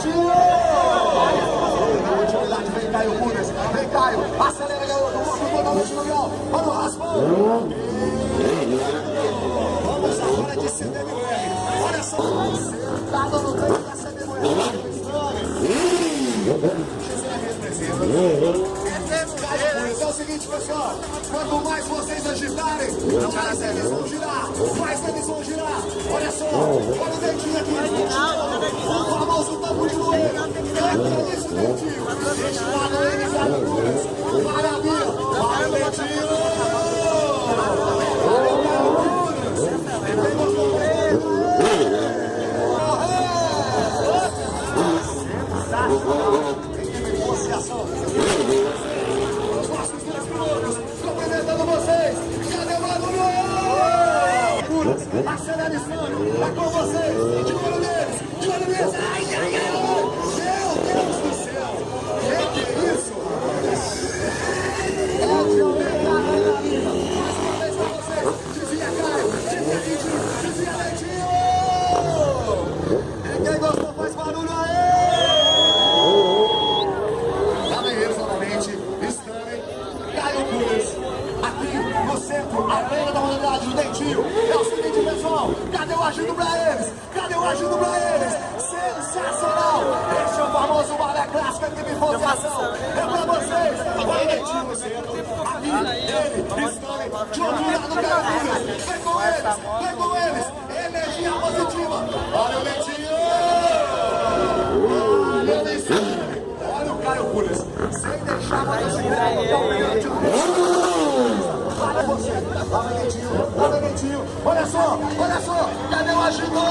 Dentinho! Na continuidade, vem Caio Pudas. Vem Caio, acelera, garoto. Volta totalmente no grau. Olha o raspão. Vamos agora de CDMR. Olha só. Sentado no treino da CDMR. É o seguinte, pessoal, quanto mais vocês agitarem, mais eles vão girar, olha só, olha o Dentinho aqui, o famoso tabu de moeda, entra nesse Dentinho, espada eles aventuras, maravilha, vai o Dentinho, negociação. Cumprimentando vocês, cadê o barulho? Acelera esse ano, tá com vocês, de olho neles, ai, ai, ai, meu Deus do céu, que é isso? É de aumentar a adrenalina, mais uma vez pra vocês, dizia Caio, dizia Dentinho, dizia Dentinho, e quem gostou faz barulho aí! Lá vem eles novamente, Stanley, Caio Pudas, aqui no centro, a beira da modalidade do Dentinho. É o seguinte, pessoal, cadê o agindo pra eles? Sensacional! Esse é o famoso balé clássico aqui de negociação. É pra vocês! Vai Dentinho no centro, aqui, ele, Stanley, de outro lado, Caio Pudas. Vem com eles, energia positiva. Olha o Dentinho! Olha o Dentinho! Olha o Caio Pudas, sem deixar mais Olha Dentinho, olha só, cadê o agitador?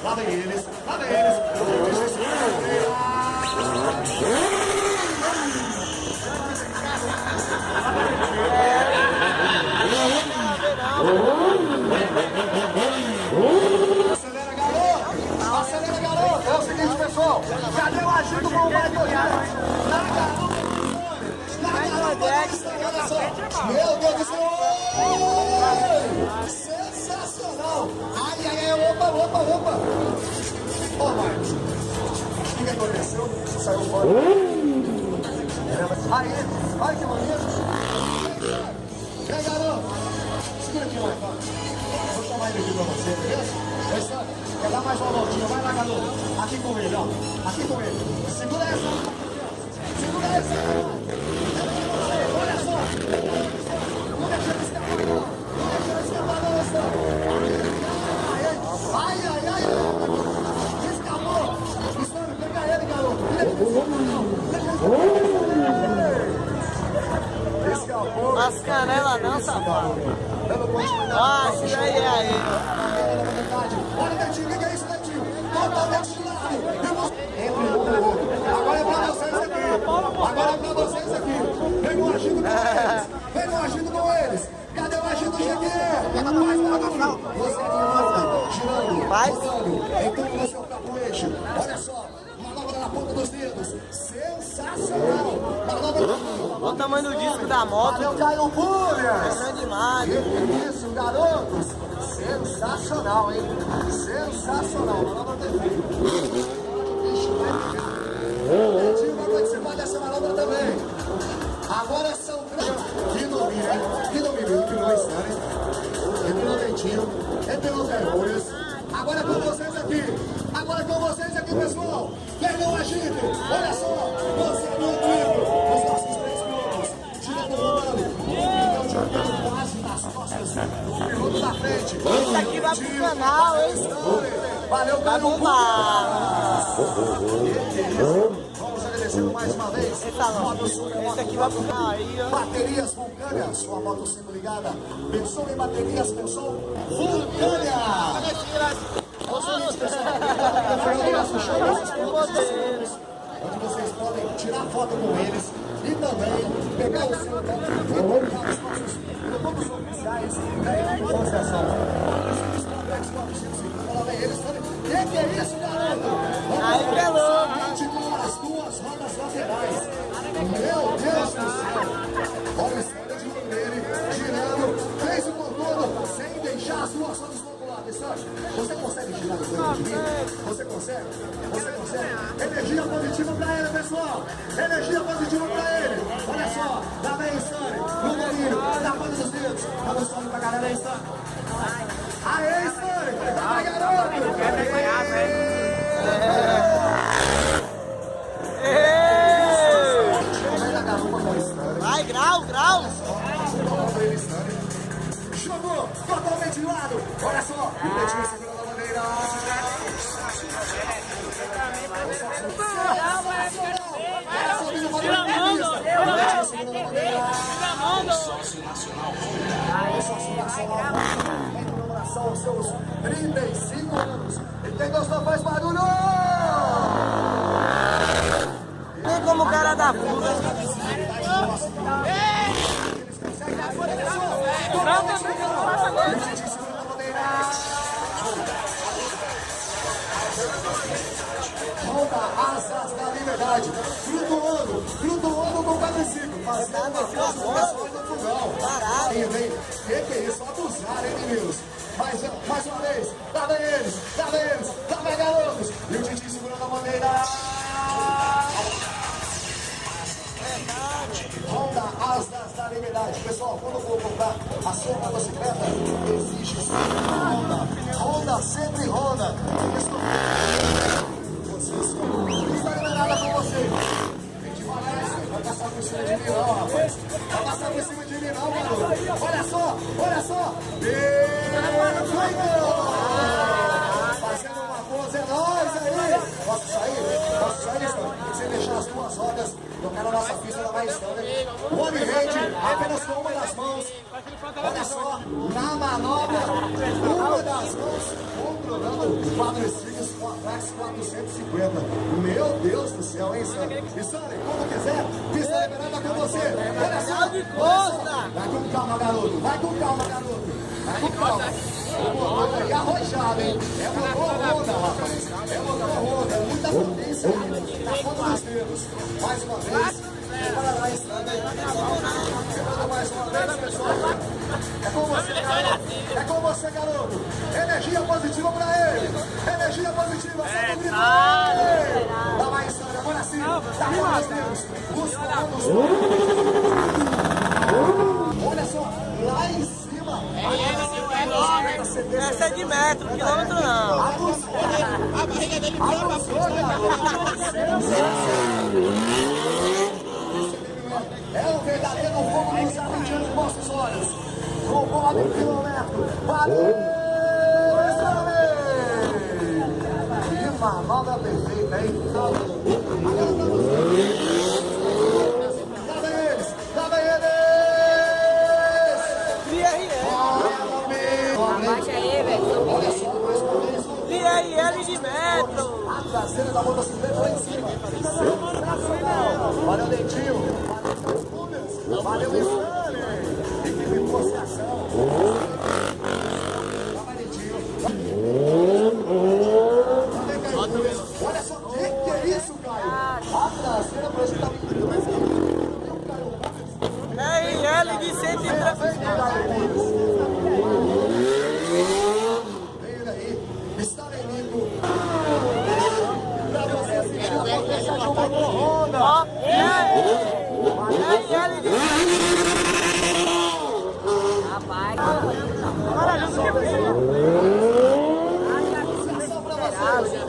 Lá vem eles. Acelera, garoto. É o seguinte, pessoal. Cadê o agito com o Michael Jackson? Meu Deus do céu. Sensacional. Ai, opa. Ô, Marcos. O que aconteceu? Você saiu fora. Ai, que maneiro. Vem, garoto. Segura aqui, Marcos. Vou chamar ele aqui pra você, beleza? Quer dar mais uma voltinha? Vai lá, garoto. Aqui com ele, ó. Aqui com ele. Segura essa. Olha só. Não deixa ele escapar, Ai. Escapou. Estônio, pega ele, garoto. Escapou. As canelas não, safado. Isso aí é aí. Olha o Dentinho, o que é isso, Dentinho? Totalmente de lado. Entre um e outro. Agora é pra vocês aqui. Vem um agindo com eles. Cadê o agindo, GQ? Mais barulho. Você girando, rodando, entrando no seu próprio eixo. Olha só, manobra na ponta dos dedos. Sensacional. Olha o tamanho do disco da moto. Valeu, Caio Pudas. Grande demais. Isso, garotos. Sensacional, hein? Sensacional. Manobra perfeita. O Dentinho vai participar dessa manobra também. Agora são que domina, hein? Que não é Stanley. Entrou o Dentinho, entrou o Caio Pudas. Agora é com vocês aqui, pessoal. Vem o agito. Olha só, você é meu amigo. Os nossos 3 pilotos. Girando, rodando. Então, jogando quase nas costas do piloto da frente. Isso aqui vai pro canal, hein? Valeu, Vai bombar. Vamos agradecendo mais uma vez. Esse aqui vai pro canal aí, ó. Baterias Vulcânia, sua moto sempre ligada. Pensou em baterias, pensou Vulcânia. Onde vocês podem tirar foto com eles e também pegar o seu e colocar os nossos produtos oficiais da negociação. Olha bem, eles também. Que é isso, garoto? Aí que é louco. As duas rodas laterais. Meu Deus do céu. Olha a história de Mineiro girando. Fez o contorno sem deixar as duas rodas do lado. Você consegue girar no campo de mim? Você consegue? Você consegue? Energia positiva pra ele, pessoal. Energia positiva pra ele. Olha só. Lá vem Stanley. No domínio. Na ponta dos dedos. Dá um salve pra galera aí, Stanley. Aê, Stanley. Vai, garoto. Vai, grau, grau. Jogou totalmente de lado. Olha só. E o Betinho segurando a bandeira. São seus 35 anos. E quem gostou faz barulho! Tem como o cara da fuga. Volta asas da liberdade, flutuando com o quadriciclo, fazendo uma força no fogão. Vem, que é isso? Abusar, hein, meninos? Mais uma vez, lá vem eles, lá vem garotos. E o Titi segurando a bandeira. Honda Asas da Liberdade. Pessoal, quando eu vou comprar a sua motocicleta, existe sempre Honda, sempre Honda. Não está liberada com você. Vem devagar, vai passar por cima de mim não, rapaz. Vai passar por cima de mim não, garoto. Olha só. Fazendo uma pose, é nóis aí. Posso sair, sem deixar as duas rodas tocar na nossa pista da mais história. O homem rende apenas com uma das mãos. Olha só, na manobra, uma das mãos controlando o quadriciclos com a Flex 450. Meu Deus do céu, hein, Sandro? E Sandro, quando quiser, pista liberada com você. Olha só. Vai com calma, garoto. Vai com calma. E arrojado, hein? É motor Honda, rapaz. É motor Honda. Muita potência na ponta dos dedos. Mais uma vez. Para lá, Stanley. Mais uma vez, pessoal. É com você, garoto. Energia positiva pra ele. Energia positiva. Só pra gritar. Dá mais, Stanley. Agora sim. Dá fora os dedos. Os comandos. Olha só. Lá em cima. Essa é de metro, quilômetro não. A barriga dele é um verdadeiro fogo nos arranjando os nossos olhos. Concorre um quilômetro. Valeu, Stanley! Que manobra perfeita, hein? Lá vem eles! Abaixa aí, velho. Olha só, mais uma vez. IRL de metro. A traseira da motocicleta lá em cima. Valeu, Dentinho. Valeu, Stanley. Equipe de negociação. Olha só, que é isso, Caio? A traseira parece que tá vindo mais IRL de 130. Vem daí, está inimigo. Pra você assistir a potência de uma Honda. Ó, IRL de... Rapaz.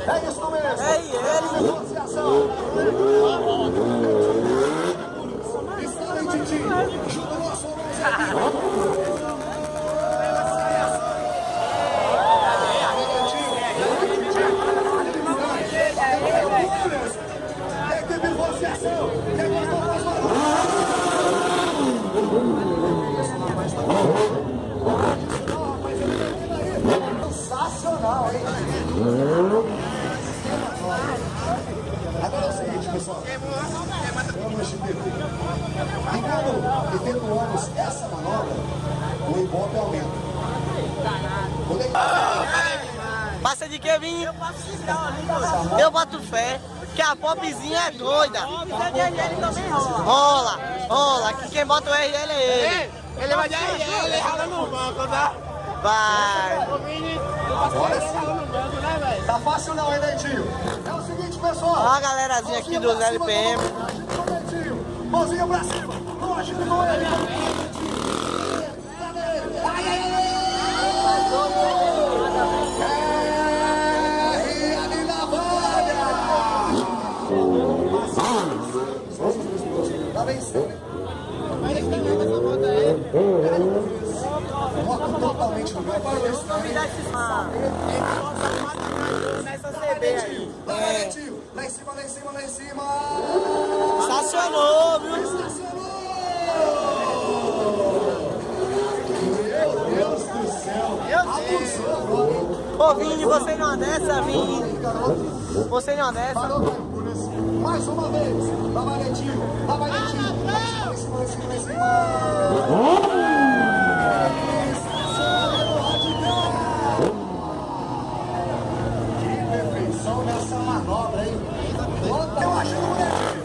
É isso mesmo. É ele. Negociação. Está em Titi. Junto ao nosso equipe de negociação. Sensacional, hein? Agora é o seguinte, pessoal. Vamos entender. E quando efetuamos essa manobra, o Ibope aumenta. Passa de de que, Vini? Eu boto fé. Que a popzinha é doida. Rola, rola. Que quem bota o RL é ele. Ele vai de RL, ele rala no banco, tá? Vai. Agora sim. Tá fácil não, hein, Dentinho? É o seguinte, pessoal. Ó a galerazinha aqui dos LPM. Mãozinha pra cima. Longe de ele. Ai, ai, ai. É ali na valha. Tá vencendo, hein? Foco totalmente no meu pai. Nessa CB aí. Lá em cima, lá em cima, lá em cima. Estacionou, viu? Estacionou! Meu Deus do céu. Abusou agora, hein? Ô, Vini, você não dessa, Vini. Você não dessa. Parou, Caipuras. Mais uma vez. Lá vai Netinho. Lá vai Netinho. Lá em cima, lá em cima, lá em cima. Que perfeição nessa manobra, hein? Eu acho que o Netinho.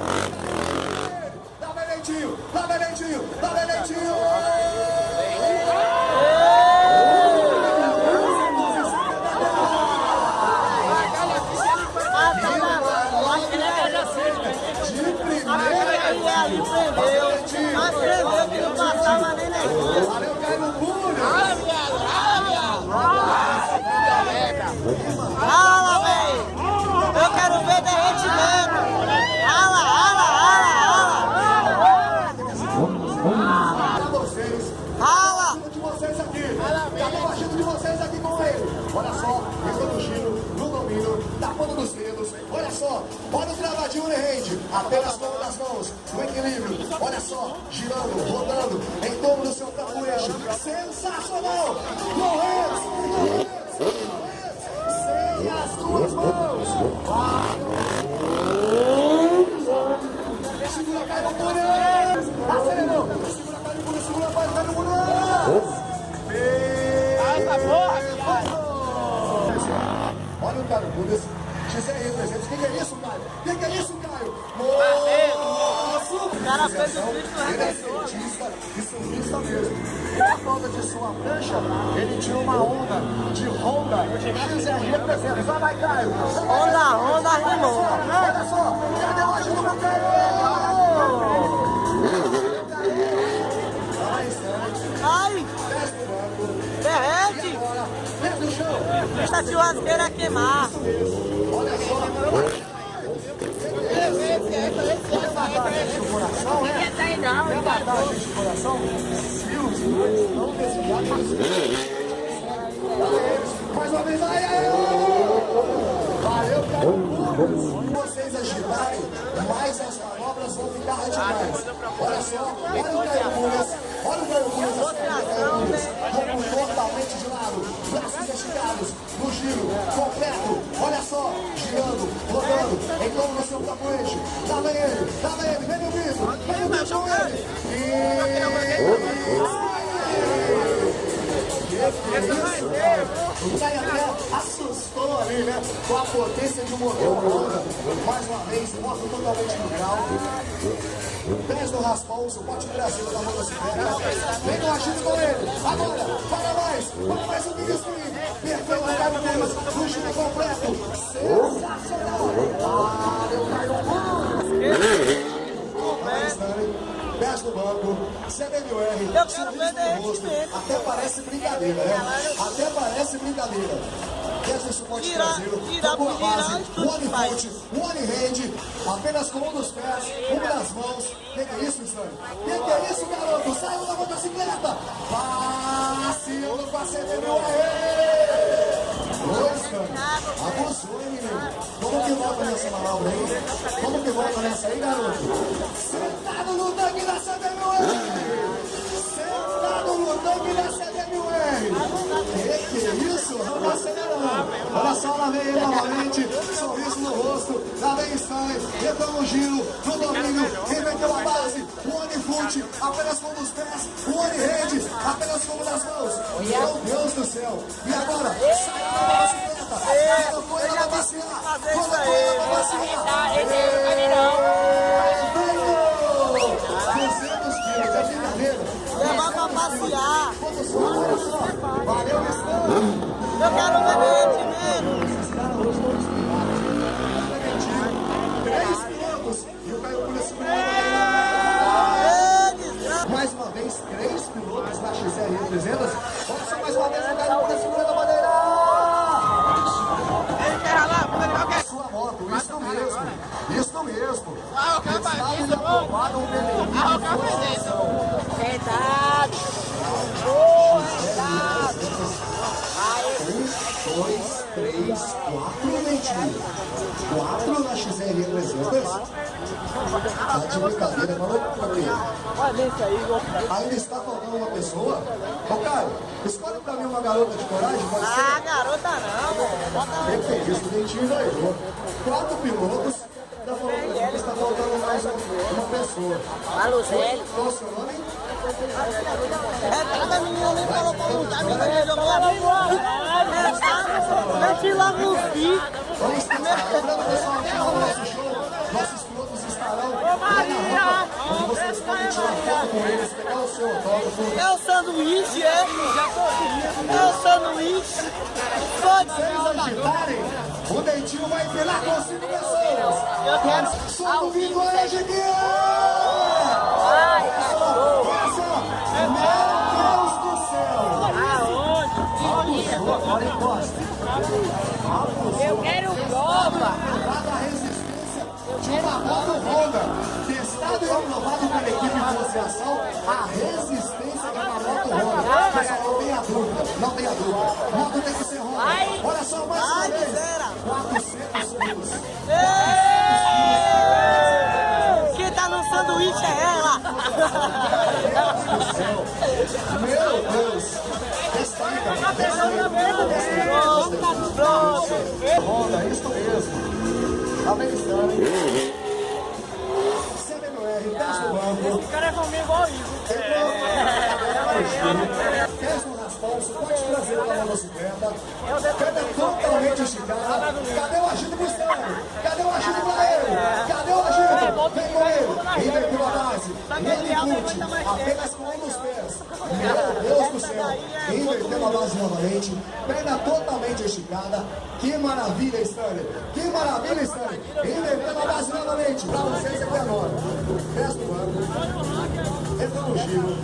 Lá vai Netinho. Lá vai Netinho. Lá vai Netinho. Ali prendeu, mas prendeu que não passava nem energia. Valeu, cai no muro. Rala, velho! Eu quero ver derretimento! Rala, rala, rala, rala! Pra vocês. Rala! De vocês aqui. Cadê o agito de vocês aqui com ele? Olha só, eu estou no giro, no domínio, na ponta dos dedos. Olha só, olha o travadinho no rede. Apenas com uma das mãos, no equilíbrio. Olha só, girando, rodando, em torno do seu tabuleiro. Sensacional! Correndo! Sem as duas mãos. Segura, cai no muro. Acelerou. Segura, cai no muro, segura, cai no muro. Essa porra, Olha o Caio Budas, XR 300. O que é isso, Caio? O que é isso, Caio? O cara fez o vídeo do Ele é cientista e surfista mesmo. Por causa de sua prancha, ele tirou uma onda de Honda XR 300. Vai, vai, Caio. Honda rimou. Olha só, cadê o agito do Caio? Ai! Derrete! Desce no chão. Deixa a churrasqueira queimar. Olha só. Coração, né? Essa aí não, Quer matar a gente de coração? Se os dois não desviarem. Mais uma vez, ai, ai, valeu, cara. Se vocês agitarem, mais as manobras vão ficar radicais. Olha só, olha o Caio Buras. Olha o Caio Buras. Vamos totalmente de lado. Braços esticados, no giro, completo. Olha só, girando, rodando, em torno do seu capoeiro. Dá bem ele, vem no bico com ele. O Caio até assustou ali, né? Com a potência de um motor Honda. Mais uma vez, moto totalmente no grau. Pés no raspão, suporte pra cima da motocicleta. Vem com a agito com ele. Agora, para mais um vídeo stream. Perfeito, Caio Buras, no giro completo. Sensacional. Valeu, Caio Pés no banco, CBMR, Eu quero ver derretimento. até parece brincadeira, né? Até parece brincadeira. Desce suporte traseiro, tira, boa base, tudo one faz. foot, one hand, apenas com um dos pés, uma das mãos. Que é isso, Stanley? Que é isso, garoto? Saiu da motocicleta! Passeando com a CBMR! Abusou, hein, menino? Como que volta nessa manobra aí? Como que volta nessa aí, garoto? Sentado no tanque da CBMR! Sentado no tanque da CBMR! Que é isso? Vamos acelerando! Olha só, lá vem ele novamente, sorriso no rosto, lá vem Stanley, entrou no giro, no domínio, inventou a base, o one foot, apenas com um dos pés, o one hand, apenas com uma das mãos. Meu Deus do céu! E agora, sai da bicicleta! Colocou ela pra passear. Colocou ela pra passear. Esse aí não vai não. Ganhou! 200 quilos, é brincadeira. Levar pra passear. Quantos foram? Valeu, Nestor. Eu quero ver menos. Esses caras hoje todos preventivos. 3 pilotos. E o Caio Cunha segurando. Mais uma vez, 3 pilotos na XR 300. Vamos só mais uma vez o Caio Cunha segurando a bandeira. Sua moto, isso mesmo. Isso mesmo. Testado e aprovado um benefício de formação. Verdade. 1, 2, 3, 4, Dentinho. 4 na XR 300. Tá de brincadeira, não. Olha isso aí, Ainda está faltando uma pessoa. Ô, Caio, escolhe pra mim uma garota de coragem, pode ser? Ah, garota não, bota Perfeito, isso o Dentinho ganhou. 4 pilotos. Tá faltando, está faltando mais uma pessoa. Alô, Zélio. Qual o seu nome? É, cada menina nem falou pra lutar, a menina jogou lá dentro. Meti lá no fim. Vamos começar. Lembrando, pessoal, que no nosso show, nossos pilotos estarão lá na rampa, onde vocês podem tirar foto com eles, pegar o seu autógrafo. É o sanduíche, é? É o sanduíche. Pode Se eles agitarem, o Dentinho vai empinar com 5 pessoas. Eu quero. Solta o vídeo aí, Jeguinha! Ai, Olha só! Meu Deus do céu! Olha a encosta. eu quero prova. Dada a resistência de uma moto Honda, testado e aprovado pela equipe de negociação, a resistência de uma moto Honda. Pessoal, não tenha dúvida, não tenha dúvida. Moto tem que ser Honda. Olha só, mais uma vez. 400 quilos. Quem tá no sanduíche é ela. Meu Deus! Respeita, Honda, isso mesmo. Americano. CBR, teste do banco. Esse cara é comigo igual isso. Teste no raspão, suporte traseiro da motocicleta. Perna totalmente esticada. Cadê o agito pro externo? Cadê o agito pra ele? Cadê o agito? Vem com ele. Inverteu a base. Ele curte. Apenas com um dos pés. Meu Deus do céu. Inverteu a base novamente. Perna totalmente esticada. Que maravilha, Stanley. Que maravilha, Stanley. Inverteu a base novamente. Pra vocês aqui agora. Teste do banco. Entra no giro.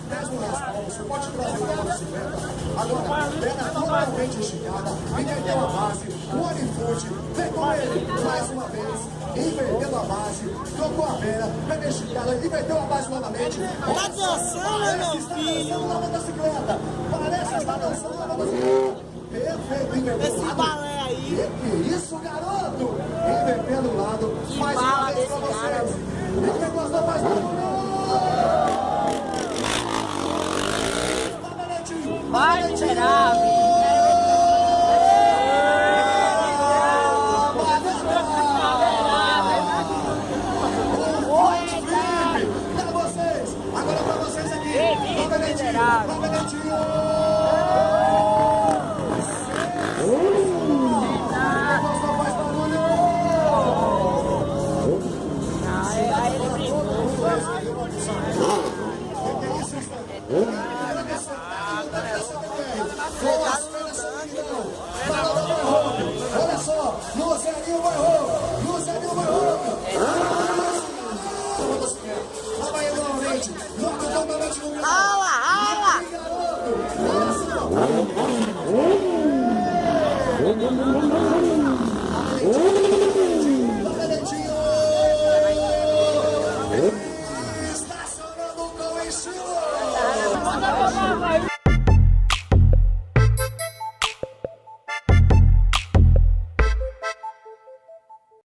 Mesmo raspão, você pode trazer uma bicicleta. Agora, perna totalmente esticada, inverteu a base, o Unifoot, vem com ele, mais uma vez, invertendo a base, trocou a perna, perna esticada, inverteu a base novamente. Tá dançando, meu filho? Na motocicleta, parece estar dançando na motocicleta. Perfeito, inverteu Esse o lado. balé aí. Que isso, garoto? Invertendo o lado, mais uma bala vez pra desse cara. vocês. E quem gostou, faz barulho! Vai, miserável. Pra vocês! Agora pra vocês aqui! Vamos, Dentinho! miserável. Vamos, Dentinho! Quem gostou, faz barulho! Que é isso, Stanley?